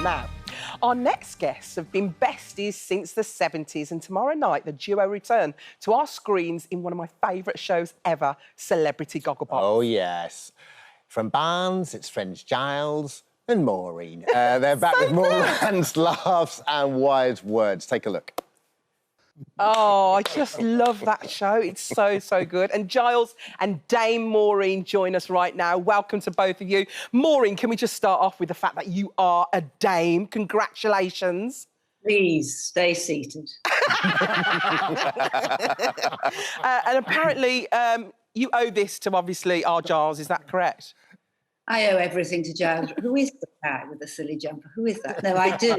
Now, our next guests have been besties since the 70s, and tomorrow night the duo return to our screens in one of my favourite shows ever, Celebrity Gogglebox. Oh, yes. From Barnes, it's French Gyles and Maureen. They're back with more rants, laughs and wise words. Take a look. Oh, I just love that show. It's so, so good. And Gyles and Dame Maureen join us right now. Welcome to both of you. Maureen, can we just start off with the fact that you are a dame? Congratulations. Please, stay seated. And apparently you owe this to, obviously, our Gyles. Is that correct? I owe everything to Gyles. Who is the guy with the silly jumper? Who is that? No, I do.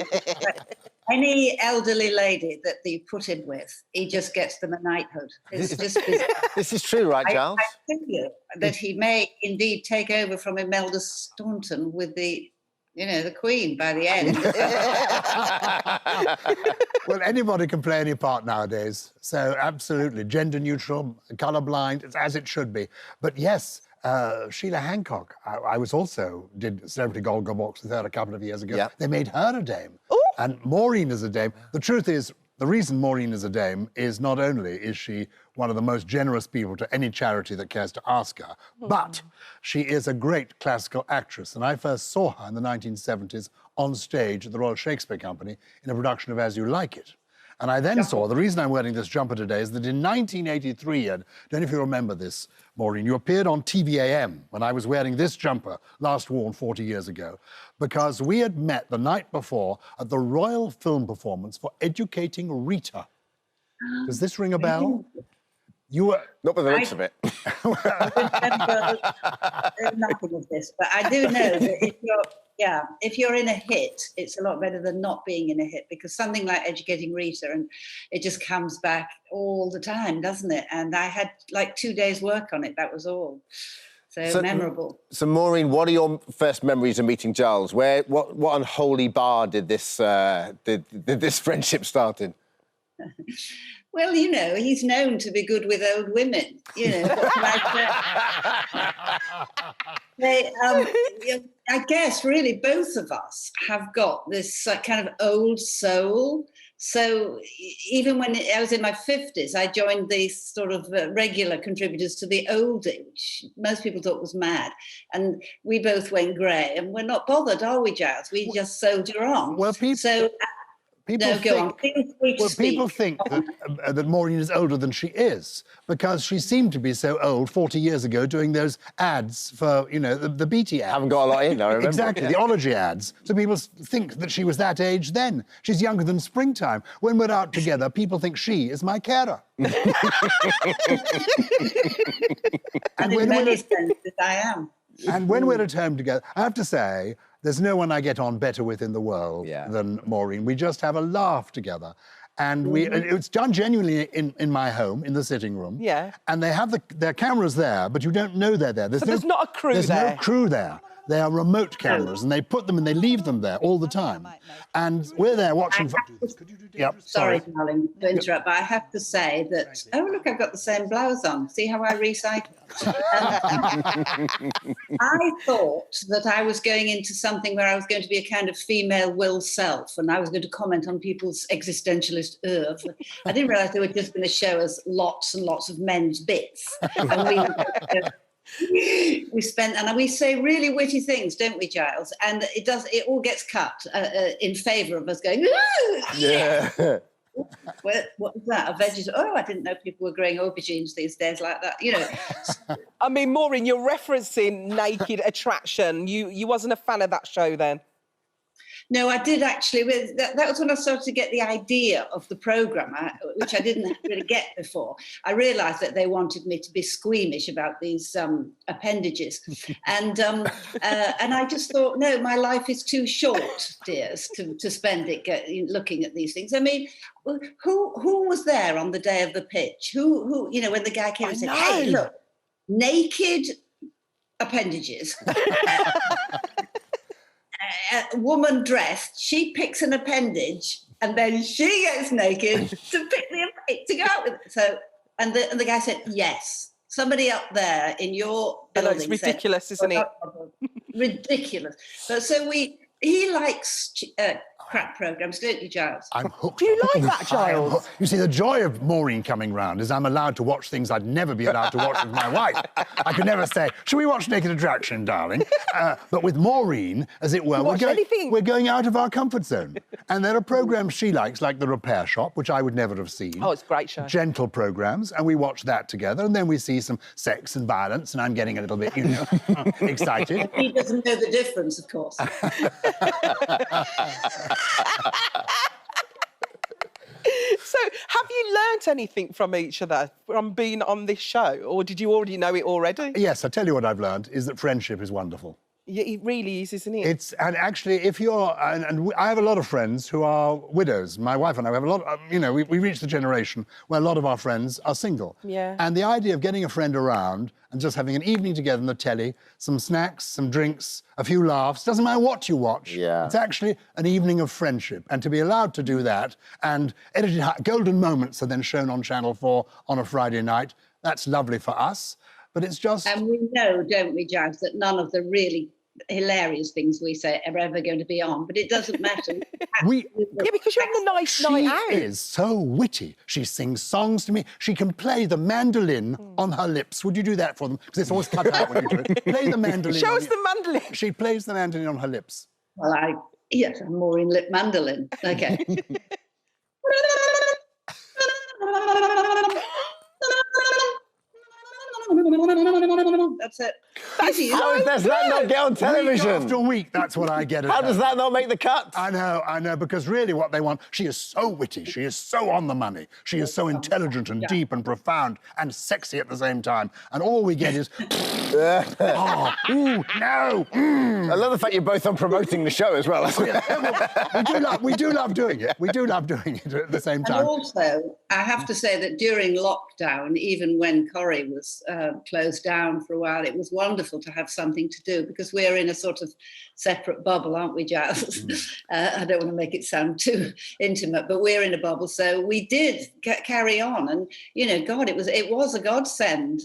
Any elderly lady that you put him with, he just gets them a knighthood. It's just bizarre. This is true, right, Gyles? I tell you that he may indeed take over from Imelda Staunton with the, you know, the Queen by the end. Well, anybody can play any part nowadays. So, absolutely, gender neutral, colourblind, it's as it should be. But yes, Sheila Hancock, I was also did Celebrity Gogglebox with her a couple of years ago. Yeah. They made her a dame. Ooh. And Maureen is a dame. The truth is, the reason Maureen is a dame is not only is she one of the most generous people to any charity that cares to ask her, but she is a great classical actress. And I first saw her in the 1970s on stage at the Royal Shakespeare Company in a production of As You Like It. And I then saw, the reason I'm wearing this jumper today is that in 1983, and I don't know if you remember this, Maureen, you appeared on TVAM when I was wearing this jumper, last worn 40 years ago, because we had met the night before at the Royal Film Performance for Educating Rita. Does this ring a bell? You were... Not with the looks of it. I remember nothing of this, but I do know that if you're in a hit, it's a lot better than not being in a hit, because something like Educating Rita, and it just comes back all the time, doesn't it? And I had like 2 days work on it, that was all. So memorable. So, Maureen, what are your first memories of meeting Gyles? What unholy bar did this friendship start in? Well, you know, he's known to be good with old women, you know. I guess, really, both of us have got this kind of old soul. So even when I was in my 50s, I joined these sort of regular contributors to the oldie, which most people thought was mad. And we both went grey, and we're not bothered, are we, Gyles? We just soldier on. Well, People think that Maureen is older than she is, because she seemed to be so old 40 years ago doing those ads for, you know, the BT ads. Haven't got a lot in, I remember. Exactly, the Ology ads. So people think that she was that age then. She's younger than Springtime. When we're out together, people think she is my carer. And in many senses, I am. And when we're at home together, I have to say, there's no one I get on better with in the world than Maureen. We just have a laugh together. And it's done genuinely in my home, in the sitting room. Yeah. And they have their cameras there, but you don't know they're there. There's not a crew there? There's no crew there. They are remote cameras, and they put them and they leave them there all the time. And we're there watching... Sorry, darling, to interrupt, but I have to say that... Oh, look, I've got the same blouse on. See how I recycle? I thought that I was going into something where I was going to be a kind of female will self, and I was going to comment on people's existentialist oeuvre. I didn't realise they were just going to show us lots and lots of men's bits. And we spent, and we say really witty things, don't we, Gyles? And it all gets cut in favour of us going, ooh! Yeah. What was that? A vegetable? Oh, I didn't know people were growing aubergines these days like that, you know. I mean, Maureen, you're referencing Naked Attraction. You wasn't a fan of that show then? No, I did actually. That was when I started to get the idea of the programme, which I didn't really get before. I realised that they wanted me to be squeamish about these appendages. And I just thought, no, my life is too short, dears, to spend it looking at these things. I mean, who was there on the day of the pitch? Who you know, when the guy came and said, hey, look, naked appendages. A woman dressed, she picks an appendage, and then she gets naked to go out with it. So, and the guy said, yes. Somebody up there in your building it's ridiculous, isn't it? Ridiculous. But so we he likes crap programmes, don't you, Gyles? I'm hooked. Do you like that, I am Gyles? hooked. You see, the joy of Maureen coming round is I'm allowed to watch things I'd never be allowed to watch with my wife. I could never say, "Shall we watch Naked Attraction, darling?" But with Maureen, as it were, we're going out of our comfort zone. And there are programmes she likes, like The Repair Shop, which I would never have seen. Oh, it's a great show. Gentle programmes, and we watch that together, and then we see some sex and violence, and I'm getting a little bit, you know, excited. He doesn't know the difference, of course. So, have you learnt anything from each other from being on this show, or did you already know it already? Yes, I tell you what I've learned is that friendship is wonderful. Yeah, it really is, isn't it? And actually, if you're, I have a lot of friends who are widows. My wife and I have a lot, you know, we reached the generation where a lot of our friends are single. Yeah. And the idea of getting a friend around and just having an evening together on the telly, some snacks, some drinks, a few laughs, doesn't matter what you watch. Yeah. It's actually an evening of friendship. And to be allowed to do that, and edited golden moments are then shown on Channel 4 on a Friday night, that's lovely for us. But it's just... And we know, don't we, Gyles, that none of the really hilarious things we say are ever going to be on, but it doesn't matter. Yeah, because you're on the nice night out. She is so witty. She sings songs to me. She can play the mandolin on her lips. Would you do that for them? Because it's always cut out when you do it. Play the mandolin. Show us the mandolin. She plays the mandolin on her lips. Well, yes, I'm Maureen Lip mandolin. Okay. That's it. How does that not get on television? Week after week, that's what I get. How does that not make the cut? I know, because really what they want, she is so witty, she is so on the money, she is so intelligent and deep and profound and sexy at the same time, and all we get is, oh, ooh, no, I love the fact you're both on promoting the show as well. we do love doing it. We do love doing it at the same time. And also, I have to say that during lockdown, even when Corrie was closed down for a while, it was wonderful to have something to do, because we're in a sort of separate bubble, aren't we, Gyles? I don't want to make it sound too intimate, but we're in a bubble, so we did carry on, and you know, God, it was a godsend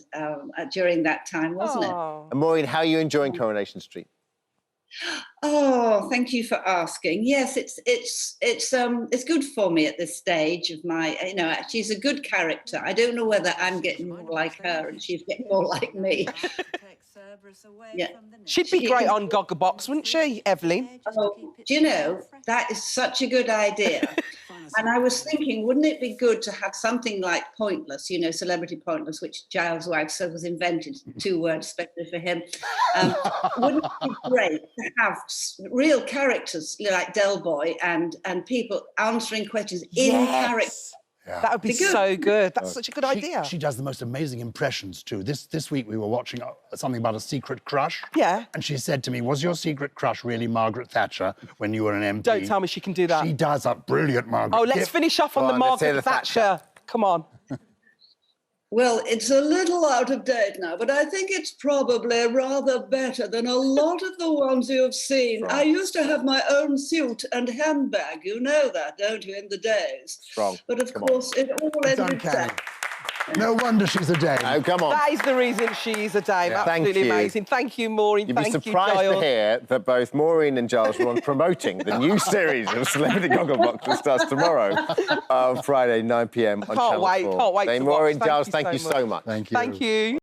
during that time, wasn't it? And Maureen, how are you enjoying Coronation Street? Oh, thank you for asking. Yes, it's good for me at this stage of my, you know, she's a good character. I don't know whether I'm getting more like her and she's getting more like me. Yeah. She'd be great on Gogglebox, wouldn't she, Evelyn? Oh, do you know, that is such a good idea. And I was thinking, wouldn't it be good to have something like Pointless, you know, Celebrity Pointless, which Gyles' wife said was invented, 2 words, especially for him. Wouldn't it be great to have real characters like Del Boy and people answering questions in character? Yeah. That would be so good. That's such a good idea. She does the most amazing impressions too. This week we were watching something about a secret crush. Yeah. And she said to me, "Was your secret crush really Margaret Thatcher when you were an MP?" Don't tell me she can do that. She does a brilliant Margaret. Oh, let's finish off on the Margaret Thatcher. Come on. Well, it's a little out of date now, but I think it's probably rather better than a lot of the ones you have seen. I used to have my own suit and handbag. You know that, don't you, in the days? Strong. But of course, it all ended there. No wonder she's a dame. Oh, come on. That is the reason she's a dame. Yeah. Absolutely Thank you. amazing. Thank you, Maureen. You'd be Thank you, surprised to Gyles. hear that both Maureen and Gyles were on promoting the new series of Celebrity Gogglebox that starts tomorrow on Friday, 9 p.m. on Channel 4. Can't wait Hey, to Maureen, watch. Gyles, thank you so much. Thank you. Thank you.